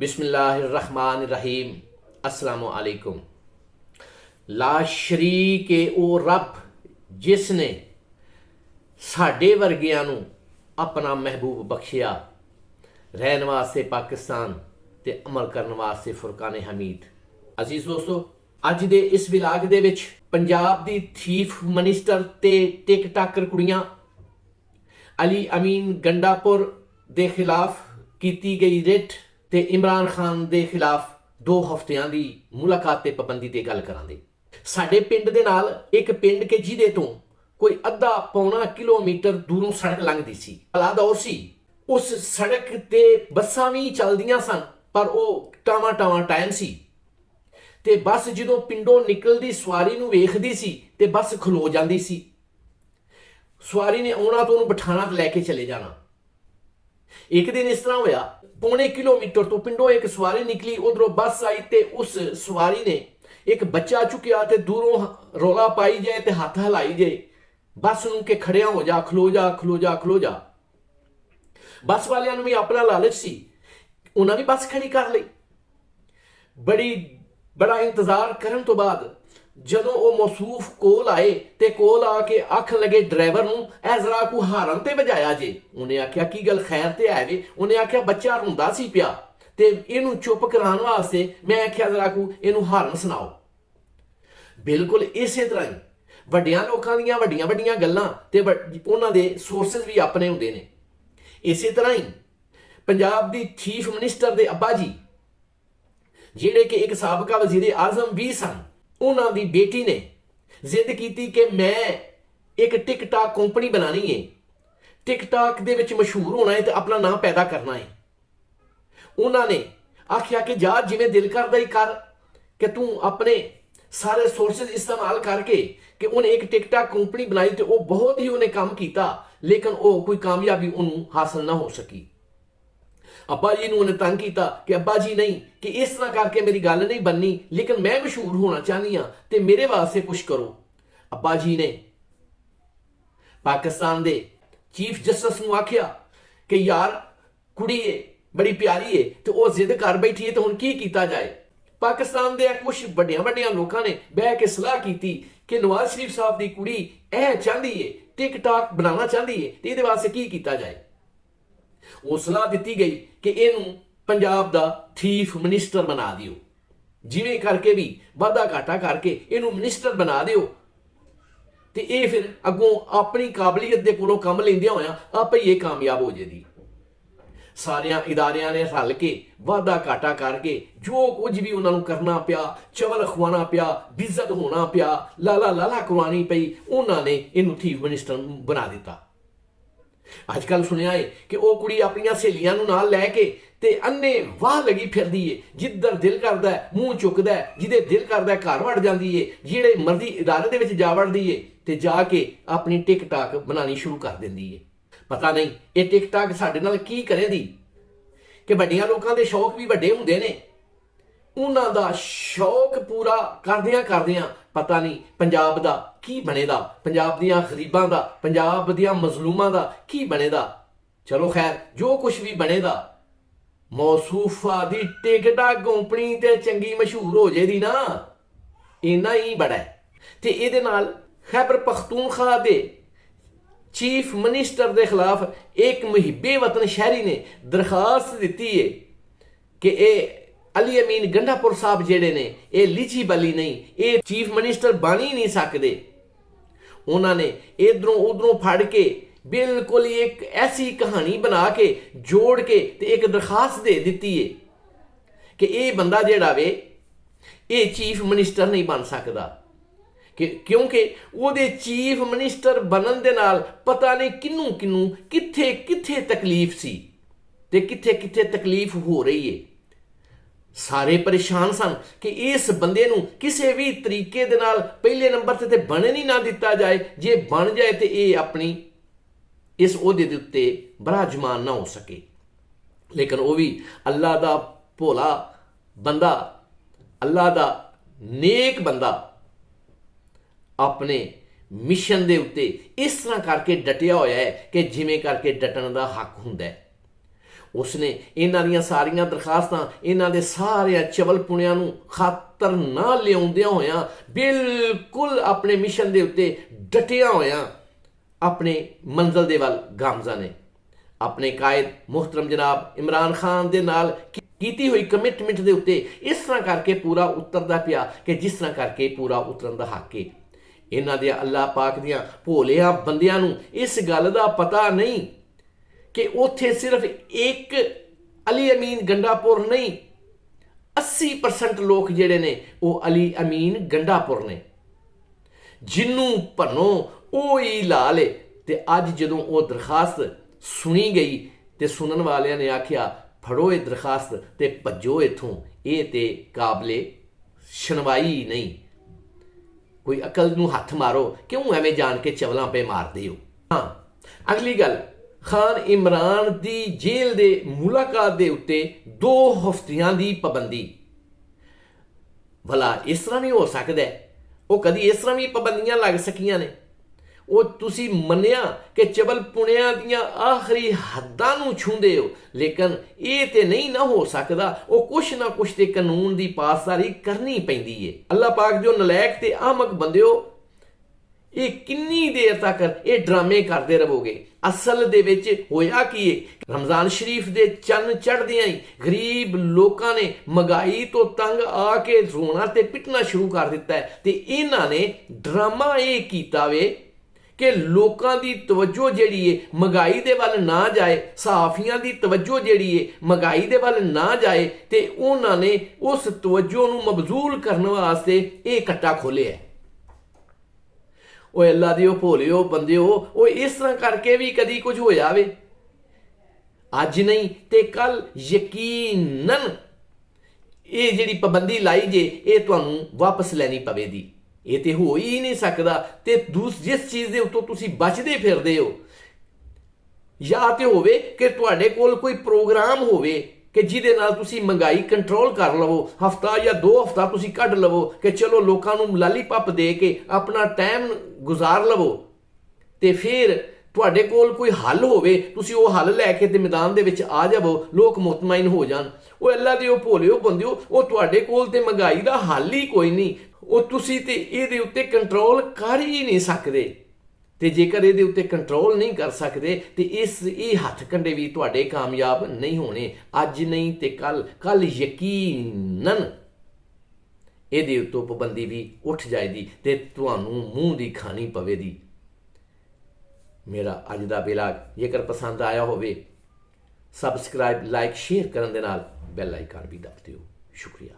बिस्मिल्लाहिर्रहमानिर्रहीम। अस्सलामु अलैकुम। ला शरीक है ओ रब जिसने साडे वर्गियां नूं अपना महबूब बख्शिया, रहन वास्ते पाकिस्तान ते अमल करन वास्ते फुरकान हमीद। अजीज दोस्तों, अज दे इस विलाग दे विच पंजाब दी चीफ मिनिस्टर ते टिक टाकर कुड़ियां अली अमीन गंडापुर दे खिलाफ कीती गई रिट ते इमरान खान दे खिलाफ 2 हफ्तियां दी मुलाकात ते पाबंदी ते गल करांगे। साडे पिंड दे नाल एक पिंड के जिहदे तो कोई अद्धा पौना किलोमीटर दूरों सड़क लंघदी सी। भला दौर सी, उस सड़क ते बसां भी चलदियां सन, पर ਉਹ टावां टाइम सी ते बस ਜਦੋਂ ਪਿੰਡੋਂ ਨਿਕਲਦੀ ਸਵਾਰੀ ਨੂੰ ਵੇਖਦੀ ਸੀ ਤੇ ਬਸ ਖਲੋ ਜਾਂਦੀ ਸੀ। ਸਵਾਰੀ ਨੇ ਆਉਣਾ तो ਉਹਨੂੰ ਬਿਠਾਣਾ ਤੇ ਲੈ ਕੇ ਚਲੇ ਜਾਣਾ। एक दिन इस तरह होया, पौने किलोमीटर तो पिंडों एक सवारी निकली, उधरों बस आई ते उस सवारी ने एक बच्चा चुकिया ते दूरों रौला पाई जाए ते हाथ हिलाई जाए, बस नूं के खड़िया हो जा, खलो जा खलो जा खलो जा। बस वालियां नूं भी अपना लालच सी, उन्हां भी बस खड़ी कर लई। बड़ा इंतजार करन तो बाद ਜਦੋਂ ਉਹ ਮੌਸੂਫ ਕੋਲ ਆਏ ਤੇ ਕੋਲ ਆ ਕੇ ਆਖਣ ਲੱਗੇ ਡਰਾਈਵਰ ਨੂੰ, ਐ ਜ਼ਰਾ ਕੋ ਹਾਰਨ ਤੇ ਵਜਾਇਆ ਜੇ। ਉਹਨੇ ਆਖਿਆ ਕੀ ਗੱਲ ਖੈਰ ਤੇ ਹੈ ਵੇ? ਉਹਨੇ ਆਖਿਆ ਬੱਚਾ ਰੋਂਦਾ ਸੀ ਪਿਆ ਤੇ ਇਹਨੂੰ ਚੁੱਪ ਕਰਾਉਣ ਵਾਸਤੇ ਮੈਂ ਆਖਿਆ ਜ਼ਰਾ ਕੋ ਇਹਨੂੰ ਹਾਰਨ ਸੁਣਾਓ। ਬਿਲਕੁਲ ਇਸੇ ਤਰ੍ਹਾਂ ਹੀ ਵੱਡਿਆਂ ਲੋਕਾਂ ਦੀਆਂ ਵੱਡੀਆਂ ਵੱਡੀਆਂ ਗੱਲਾਂ ਤੇ ਉਹਨਾਂ ਦੇ ਸੋਰਸਸ ਵੀ ਆਪਣੇ ਹੁੰਦੇ ਨੇ। ਇਸੇ ਤਰ੍ਹਾਂ ਹੀ ਪੰਜਾਬ ਦੀ ਚੀਫ ਮਿਨਿਸਟਰ ਦੇ ਅੱਬਾ ਜੀ, ਜਿਹੜੇ ਕਿ ਇੱਕ ਸਾਬਕਾ ਵਜ਼ੀਰ ਆਜ਼ਮ ਵੀ ਸਨ, ਉਹਨਾਂ ਦੀ ਬੇਟੀ ਨੇ ਜ਼ਿੱਦ ਕੀਤੀ ਕਿ ਮੈਂ ਇੱਕ ਟਿਕਟਾਕ ਕੰਪਨੀ ਬਣਾਣੀ ਹੈ, ਟਿਕਟਾਕ ਦੇ ਵਿੱਚ ਮਸ਼ਹੂਰ ਹੋਣਾ ਹੈ ਤੇ ਆਪਣਾ ਨਾਮ ਪੈਦਾ ਕਰਨਾ ਹੈ। ਉਹਨਾਂ ਨੇ ਆਖਿਆ ਕਿ ਜਾ ਜਿਵੇਂ ਦਿਲ ਕਰਦਾ ਹੀ ਕਰ, ਕਿ ਤੂੰ ਆਪਣੇ ਸਾਰੇ ਸੋਰਸਸ ਇਸਤੇਮਾਲ ਕਰਕੇ ਕਿ ਉਹਨੇ ਇੱਕ ਟਿਕਟਾਕ ਕੰਪਨੀ ਬਣਾਈ ਤੇ ਉਹ ਬਹੁਤ ਹੀ ਉਹਨੇ ਕੰਮ ਕੀਤਾ, ਲੇਕਿਨ ਉਹ ਕੋਈ ਕਾਮਯਾਬੀ ਉਹਨੂੰ ਹਾਸਲ ਨਾ ਹੋ ਸਕੀ। ਅੱਬਾ ਜੀ ਨੂੰ ਉਹਨੇ ਤੰਗ ਕੀਤਾ ਕਿ ਅੱਬਾ ਜੀ ਨਹੀਂ, ਕਿ ਇਸ ਤਰ੍ਹਾਂ ਕਰਕੇ ਮੇਰੀ ਗੱਲ ਨਹੀਂ ਬਣਨੀ, ਲੇਕਿਨ ਮੈਂ ਮਸ਼ਹੂਰ ਹੋਣਾ ਚਾਹੁੰਦੀ ਹਾਂ ਤੇ ਮੇਰੇ ਵਾਸਤੇ ਕੁਝ ਕਰੋ। ਅੱਬਾ ਜੀ ਨੇ ਪਾਕਿਸਤਾਨ ਦੇ ਚੀਫ ਜਸਟਿਸ ਨੂੰ ਆਖਿਆ ਕਿ ਯਾਰ ਕੁੜੀ ਏ, ਬੜੀ ਪਿਆਰੀ ਏ ਤੇ ਉਹ ਜ਼ਿੱਦ ਕਰ ਬੈਠੀ ਏ ਤੇ ਹੁਣ ਕੀ ਕੀਤਾ ਜਾਏ। ਪਾਕਿਸਤਾਨ ਦੇ ਕੁਝ ਵੱਡੀਆਂ ਲੋਕਾਂ ਨੇ ਬਹਿ ਕੇ ਸਲਾਹ ਕੀਤੀ ਕਿ ਨਵਾਜ਼ ਸ਼ਰੀਫ ਸਾਹਿਬ ਦੀ ਕੁੜੀ ਇਹ ਚਾਹੁੰਦੀ ਏ, ਟਿਕਟਾਕ ਬਣਾਉਣਾ ਚਾਹੁੰਦੀ ਏ ਤੇ ਇਹਦੇ ਵਾਸਤੇ ਕੀ ਕੀਤਾ ਜਾਏ। ਉਹ ਸਲਾਹ ਦਿੱਤੀ ਗਈ ਕਿ ਇਹਨੂੰ ਪੰਜਾਬ ਦਾ ਚੀਫ ਮਿਨਿਸਟਰ ਬਣਾ ਦਿਓ, ਜਿਵੇਂ ਕਰਕੇ ਵੀ ਵਾਧਾ ਘਾਟਾ ਕਰਕੇ ਇਹਨੂੰ ਮਿਨਿਸਟਰ ਬਣਾ ਦਿਓ ਤੇ ਇਹ ਫਿਰ ਅੱਗੋਂ ਆਪਣੀ ਕਾਬਲੀਅਤ ਦੇ ਕੋਲੋਂ ਕੰਮ ਲੈਂਦਿਆਂ ਹੋਇਆਂ ਆਪੇ ਹੀ ਇਹ ਕਾਮਯਾਬ ਹੋ ਜਾਏਗੀ। ਸਾਰਿਆਂ ਇਦਾਰਿਆਂ ਨੇ ਰਲ ਕੇ ਵਾਧਾ ਘਾਟਾ ਕਰਕੇ ਜੋ ਕੁਝ ਵੀ ਉਹਨਾਂ ਨੂੰ ਕਰਨਾ ਪਿਆ, ਚਵਲ ਖਵਾਉਣਾ ਪਿਆ, ਬਿੱਜ਼ਤ ਹੋਣਾ ਪਿਆ, ਲਾਲਾ ਕਰਵਾਉਣੀ ਪਈ, ਉਹਨਾਂ ਨੇ ਇਹਨੂੰ ਚੀਫ ਮਿਨਿਸਟਰ ਬਣਾ ਦਿੱਤਾ। ਅੱਜ ਕੱਲ੍ਹ ਸੁਣਿਆ ਹੈ ਕਿ ਉਹ ਕੁੜੀ ਆਪਣੀਆਂ ਸਹੇਲੀਆਂ ਨੂੰ ਨਾਲ ਲੈ ਕੇ ਤੇ ਅੰਨੇ ਵਾਹ ਲੱਗੀ ਫਿਰਦੀ ਏ, ਜਿੱਧਰ ਦਿਲ ਕਰਦਾ ਮੂੰਹ ਚੁੱਕਦਾ, ਜਿਹਦੇ ਦਿਲ ਕਰਦਾ ਘਰ ਵੜ ਜਾਂਦੀ ਏ, ਜਿਹੜੇ ਮਰਜ਼ੀ ਇਦਾਰੇ ਦੇ ਵਿੱਚ ਜਾ ਵੜਦੀ ਏ ਤੇ ਜਾ ਕੇ ਆਪਣੀ ਟਿਕਟਾਕ ਬਣਾਉਣੀ ਸ਼ੁਰੂ ਕਰ ਦਿੰਦੀ ਏ। ਪਤਾ ਨਹੀਂ ਇਹ ਟਿਕਟਾਕ ਸਾਡੇ ਨਾਲ ਕੀ ਕਰੇਗੀ ਕਿ ਵੱਡੀਆਂ ਲੋਕਾਂ ਦੇ ਸ਼ੌਕ ਵੀ ਵੱਡੇ ਹੁੰਦੇ ਨੇ, ਉਹਨਾਂ ਦਾ ਸ਼ੌਕ ਪੂਰਾ ਕਰਦਿਆਂ ਪਤਾ ਨਹੀਂ ਪੰਜਾਬ ਦਾ ਕੀ ਬਣੇਗਾ, ਪੰਜਾਬ ਦੀਆਂ ਗਰੀਬਾਂ ਦਾ, ਪੰਜਾਬ ਦੀਆਂ ਮਜ਼ਲੂਮਾਂ ਦਾ ਕੀ ਬਣੇਗਾ। ਚਲੋ ਖੈਰ, ਜੋ ਕੁਛ ਵੀ ਬਣੇਗਾ, ਮੌਸੂਫਾ ਦੀ ਟਿਕਟਾਕ ਕੰਪਨੀ ਤੇ ਚੰਗੀ ਮਸ਼ਹੂਰ ਹੋ ਜਾਏਗੀ ਨਾ, ਇੰਨਾ ਹੀ ਬੜਾ ਹੈ। ਤੇ ਇਹਦੇ ਨਾਲ ਖੈਬਰ ਪਖਤੂਨਖਵਾ ਦੇ ਚੀਫ ਮਿਨਿਸਟਰ ਦੇ ਖਿਲਾਫ ਇੱਕ ਮੁਹਿੱਬੇ ਵਤਨ ਸ਼ਹਿਰੀ ਨੇ ਦਰਖਾਸਤ ਦਿੱਤੀ ਹੈ ਕਿ ਇਹ ਅਲੀ ਅਮੀਨ ਗੰਡਾਪੁਰ ਸਾਹਿਬ ਜਿਹੜੇ ਨੇ ਇਹ ਐਲੀਜੀਬਲ ਨਹੀਂ, ਇਹ ਚੀਫ ਮਿਨਿਸਟਰ ਬਣ ਹੀ ਨਹੀਂ ਸਕਦੇ। ਉਹਨਾਂ ਨੇ ਇਧਰੋਂ ਉਧਰੋਂ ਫੜ ਕੇ ਬਿਲਕੁਲ ਇੱਕ ਐਸੀ ਕਹਾਣੀ ਬਣਾ ਕੇ ਜੋੜ ਕੇ ਤੇ ਇੱਕ ਦਰਖਾਸਤ ਦੇ ਦਿੱਤੀ ਹੈ ਕਿ ਇਹ ਬੰਦਾ ਜਿਹੜਾ ਵੇ ਇਹ ਚੀਫ ਮਿਨਿਸਟਰ ਨਹੀਂ ਬਣ ਸਕਦਾ, ਕਿਉਂਕਿ ਉਹਦੇ ਚੀਫ ਮਿਨਿਸਟਰ ਬਣਨ ਦੇ ਨਾਲ ਪਤਾ ਨਹੀਂ ਕਿਹਨੂੰ ਕਿੱਥੇ ਤਕਲੀਫ ਸੀ ਤੇ ਕਿੱਥੇ ਤਕਲੀਫ ਹੋ ਰਹੀ ਹੈ। ਸਾਰੇ ਪਰੇਸ਼ਾਨ ਸਨ ਕਿ ਇਸ ਬੰਦੇ ਨੂੰ ਕਿਸੇ ਵੀ ਤਰੀਕੇ ਦੇ ਨਾਲ ਪਹਿਲੇ ਨੰਬਰ ਤੇ ਬਣਨ ਹੀ ਨਾ ਦਿੱਤਾ ਜਾਏ, ਜੇ ਬਣ ਜਾਏ ਤੇ ਇਹ ਆਪਣੀ ਇਸ ਅਹੁਦੇ ਦੇ ਉੱਤੇ ਬਰਾਜਮਾਨ ਨਾ ਹੋ ਸਕੇ। ਲੇਕਿਨ ਉਹ ਵੀ ਅੱਲਾ ਦਾ ਭੋਲਾ ਬੰਦਾ, ਅੱਲਾ ਦਾ ਨੇਕ ਬੰਦਾ ਆਪਣੇ ਮਿਸ਼ਨ ਦੇ ਉੱਤੇ ਇਸ ਤਰ੍ਹਾਂ ਕਰਕੇ ਡਟਿਆ ਹੋਇਆ ਹੈ ਕਿ ਜਿਵੇਂ ਕਰਕੇ ਡਟਣ ਦਾ ਹੱਕ ਹੁੰਦਾ ਹੈ। ਉਸਨੇ ਇਹਨਾਂ ਦੀਆਂ ਸਾਰੀਆਂ ਦਰਖਾਸਤਾਂ, ਇਹਨਾਂ ਦੇ ਸਾਰਿਆਂ ਚਵਲ ਪੁਣਿਆਂ ਨੂੰ ਖਾਤਰ ਨਾ ਲਿਆਉਂਦਿਆਂ ਹੋਇਆਂ ਬਿਲਕੁਲ ਆਪਣੇ ਮਿਸ਼ਨ ਦੇ ਉੱਤੇ ਡਟਿਆ ਹੋਇਆਂ ਆਪਣੇ ਮੰਜ਼ਲ ਦੇ ਵੱਲ ਗਾਮਜ਼ਨ ਨੇ। ਆਪਣੇ ਕਾਇਦ ਮੁਹਤਰਮ ਜਨਾਬ ਇਮਰਾਨ ਖਾਨ ਦੇ ਨਾਲ ਕੀਤੀ ਹੋਈ ਕਮਿਟਮੈਂਟ ਦੇ ਉੱਤੇ ਇਸ ਤਰ੍ਹਾਂ ਕਰਕੇ ਪੂਰਾ ਉਤਰਦਾ ਪਿਆ ਕਿ ਜਿਸ ਤਰ੍ਹਾਂ ਕਰਕੇ ਪੂਰਾ ਉਤਰਨ ਦਾ ਹੱਕ ਹੈ। ਇਹਨਾਂ ਦੇ ਅੱਲਾਹ ਪਾਕ ਦੀਆਂ ਭੋਲਿਆਂ ਬੰਦਿਆਂ ਨੂੰ ਇਸ ਗੱਲ ਦਾ ਪਤਾ ਨਹੀਂ ਕਿ ਉੱਥੇ ਸਿਰਫ ਇੱਕ ਅਲੀ ਅਮੀਨ ਗੰਡਾਪੁਰ ਨਹੀਂ, 80% ਲੋਕ ਜਿਹੜੇ ਨੇ ਉਹ ਅਲੀ ਅਮੀਨ ਗੰਡਾਪੁਰ ਨੇ। ਜਿਹਨੂੰ ਭੰਨੋ ਉਹ ਹੀ ਲਾ ਲੇ। ਤੇ ਅੱਜ ਜਦੋਂ ਉਹ ਦਰਖਾਸਤ ਸੁਣੀ ਗਈ ਤੇ ਸੁਣਨ ਵਾਲਿਆਂ ਨੇ ਆਖਿਆ ਫੜੋ ਇਹ ਦਰਖਾਸਤ ਤੇ ਭੱਜੋ ਇੱਥੋਂ, ਇਹ ਤੇ ਕਾਬਲੇ ਸੁਣਵਾਈ ਨਹੀਂ। ਕੋਈ ਅਕਲ ਨੂੰ ਹੱਥ ਮਾਰੋ, ਕਿਉਂ ਐਵੇਂ ਜਾਣ ਕੇ ਚਵਲਾਂ ਪੇ ਮਾਰਦੇ ਹੋ। ਹਾਂ, ਅਗਲੀ ਗੱਲ, ਖਾਨ ਇਮਰਾਨ ਦੀ ਜੇਲ੍ਹ ਦੇ ਮੁਲਾਕਾਤ ਦੇ ਉੱਤੇ 2 ਹਫ਼ਤਿਆਂ ਦੀ ਪਾਬੰਦੀ। ਭਲਾ ਇਸ ਤਰ੍ਹਾਂ ਨਹੀਂ ਹੋ ਸਕਦਾ? ਉਹ ਕਦੀ ਇਸ ਤਰ੍ਹਾਂ ਵੀ ਪਾਬੰਦੀਆਂ ਲੱਗ ਸਕੀਆਂ ਨੇ? ਉਹ ਤੁਸੀਂ ਮੰਨਿਆ ਕਿ ਚਵਲ ਪੁਣਿਆਂ ਦੀਆਂ ਆਖਰੀ ਹੱਦਾਂ ਨੂੰ ਛੂੰਹਦੇ ਹੋ, ਲੇਕਿਨ ਇਹ ਤੇ ਨਹੀਂ ਨਾ ਹੋ ਸਕਦਾ। ਉਹ ਕੁਛ ਨਾ ਕੁਛ ਤੇ ਕਾਨੂੰਨ ਦੀ ਪਾਸਦਾਰੀ ਕਰਨੀ ਪੈਂਦੀ ਏ। ਅੱਲਾਹ ਪਾਕ ਜੋ ਨਲਾਇਕ ਤੇ ਆਹਮਕ ਬੰਦਿਓ, ਇਹ ਕਿੰਨੀ ਦੇਰ ਤੱਕ ਇਹ ਡਰਾਮੇ ਕਰਦੇ ਰਹੋਗੇ? ਅਸਲ ਦੇ ਵਿੱਚ ਹੋਇਆ ਕੀ ਹੈ? ਰਮਜ਼ਾਨ ਸ਼ਰੀਫ ਦੇ ਚੰਨ ਚੜ੍ਹਦਿਆਂ ਹੀ ਗਰੀਬ ਲੋਕਾਂ ਨੇ ਮਹਿੰਗਾਈ ਤੋਂ ਤੰਗ ਆ ਕੇ ਰੋਣਾ ਤੇ ਪਿੱਟਣਾ ਸ਼ੁਰੂ ਕਰ ਦਿੱਤਾ ਹੈ। ਤੇ ਇਹਨਾਂ ਨੇ ਡਰਾਮਾ ਇਹ ਕੀਤਾ ਵੇ ਕਿ ਲੋਕਾਂ ਦੀ ਤਵੱਜੋ ਜਿਹੜੀ ਹੈ ਮਹਿੰਗਾਈ ਦੇ ਵੱਲ ਨਾ ਜਾਏ, ਸਹਾਫੀਆਂ ਦੀ ਤਵੱਜੋ ਜਿਹੜੀ ਹੈ ਮਹਿੰਗਾਈ ਦੇ ਵੱਲ ਨਾ ਜਾਏ, ਤੇ ਉਹਨਾਂ ਨੇ ਉਸ ਤਵੱਜੋ ਨੂੰ ਮਬਜ਼ੂਲ ਕਰਨ ਵਾਸਤੇ ਇਹ ਕੱਟਾ ਖੋਲ੍ਹਿਆ। ਉਹ ਅੱਲਾ ਦਿਓ ਭੋਲਿਓ ਬੰਦਿਓ, ਉਹ ਇਸ ਤਰ੍ਹਾਂ ਕਰਕੇ ਵੀ ਕਦੀ ਕੁਝ ਹੋਇਆ ਵੇ? ਅੱਜ ਨਹੀਂ ਤੇ ਕੱਲ ਯਕੀਨਨ ਇਹ ਜਿਹੜੀ ਪਾਬੰਦੀ ਲਾਈ ਜੇ ਇਹ ਤੁਹਾਨੂੰ ਵਾਪਸ ਲੈਣੀ ਪਵੇਗੀ। ਇਹ ਤੇ ਹੋ ਹੀ ਨਹੀਂ ਸਕਦਾ। ਤੇ ਜਿਸ ਚੀਜ਼ ਦੇ ਉੱਤੋਂ ਤੁਸੀਂ ਬਚਦੇ ਫਿਰਦੇ ਹੋ, ਜਾਂ ਤੇ ਹੋਵੇ ਕਿ ਤੁਹਾਡੇ ਕੋਲ ਕੋਈ ਪ੍ਰੋਗਰਾਮ ਹੋਵੇ ਕਿ ਜਿਹਦੇ ਨਾਲ ਤੁਸੀਂ ਮਹਿੰਗਾਈ ਕੰਟਰੋਲ ਕਰ ਲਵੋ, ਹਫਤਾ ਜਾਂ 2 ਹਫ਼ਤਾ ਤੁਸੀਂ ਕੱਢ ਲਵੋ ਕਿ ਚਲੋ ਲੋਕਾਂ ਨੂੰ ਲਾਲੀਪੱਪ ਦੇ ਕੇ ਆਪਣਾ ਟਾਈਮ ਗੁਜ਼ਾਰ ਲਵੋ, ਤੇ ਫਿਰ ਤੁਹਾਡੇ ਕੋਲ ਕੋਈ ਹੱਲ ਹੋਵੇ, ਤੁਸੀਂ ਉਹ ਹੱਲ ਲੈ ਕੇ ਤੇ ਮੈਦਾਨ ਦੇ ਵਿੱਚ ਆ ਜਾਵੋ, ਲੋਕ ਮੁਤਮਈਨ ਹੋ ਜਾਣ। ਉਹ ਅੱਲਾ ਦੇ ਉਹ ਭੋਲਿਓ ਬੰਦਿਓ, ਉਹ ਤੁਹਾਡੇ ਕੋਲ ਤੇ ਮਹਿੰਗਾਈ ਦਾ ਹੱਲ ਹੀ ਕੋਈ ਨਹੀਂ। ਉਹ ਤੁਸੀਂ ਤੇ ਇਹਦੇ ਉੱਤੇ ਕੰਟਰੋਲ ਕਰ ਹੀ ਨਹੀਂ ਸਕਦੇ। ਤੇ ਜੇਕਰ ਇਹਦੇ ਉੱਤੇ ਕੰਟਰੋਲ ਨਹੀਂ ਕਰ ਸਕਦੇ ਤੇ ਇਹ ਹੱਥ ਕੰਡੇ ਵੀ ਤੁਹਾਡੇ ਕਾਮਯਾਬ ਨਹੀਂ ਹੋਣੇ। ਅੱਜ ਨਹੀਂ ਤੇ ਕੱਲ ਯਕੀਨਨ ਇਹਦੇ ਉੱਤੋਂ ਪਾਬੰਦੀ ਵੀ ਉੱਠ ਜਾਏਗੀ ਤੇ ਤੁਹਾਨੂੰ ਮੂੰਹ ਦੀ ਖਾਣੀ ਪਵੇਗੀ। ਮੇਰਾ ਅੱਜ ਦਾ ਵਲੌਗ ਜੇਕਰ ਪਸੰਦ ਆਇਆ ਹੋਵੇ, ਸਬਸਕ੍ਰਾਈਬ, ਲਾਈਕ, ਸ਼ੇਅਰ ਕਰਨ ਦੇ ਨਾਲ ਬੈਲ ਆਈਕਨ ਵੀ ਦਬ ਦਿਓ। ਸ਼ੁਕਰੀਆ।